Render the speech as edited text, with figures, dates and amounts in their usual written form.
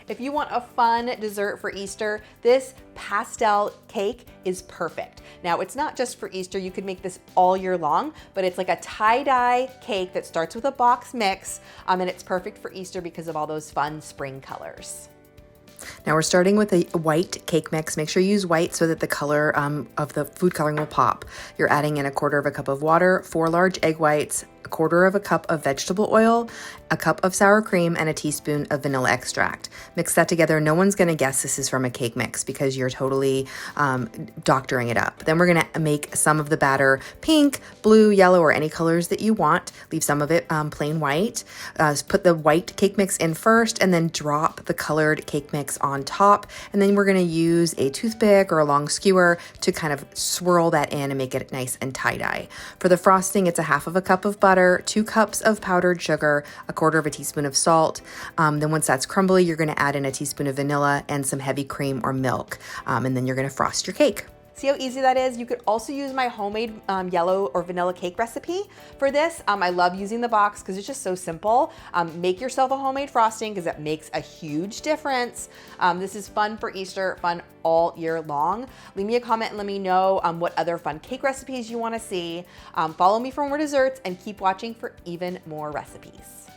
If you want a fun dessert for Easter, this pastel cake is perfect. Now, it's not just for Easter, you could make this all year long, but it's like a tie-dye cake that starts with a box mix, and it's perfect for Easter because of all those fun spring colors. Now we're starting with a white cake mix. Make sure you use white so that the color of the food coloring will pop. You're adding in 1/4 cup of water, 4 large egg whites, 1/4 cup of vegetable oil, a cup of sour cream, and a teaspoon of vanilla extract. Mix that together. No one's gonna guess this is from a cake mix because you're totally doctoring it up. Then we're gonna make some of the batter pink, blue, yellow, or any colors that you want. Leave some of it plain white. Put the white cake mix in first and then drop the colored cake mix on top. And then we're gonna use a toothpick or a long skewer to kind of swirl that in and make it nice and tie-dye. For the frosting, it's 1/2 cup of butter, 2 cups of powdered sugar, 1/4 teaspoon of salt. Then once that's crumbly, you're gonna add in a teaspoon of vanilla and some heavy cream or milk. And then you're gonna frost your cake. See how easy that is? You could also use my homemade yellow or vanilla cake recipe for this. I love using the box because it's just so simple. Make yourself a homemade frosting because it makes a huge difference. This is fun for Easter, fun all year long. Leave me a comment and let me know what other fun cake recipes you want to see. Follow me for more desserts and keep watching for even more recipes.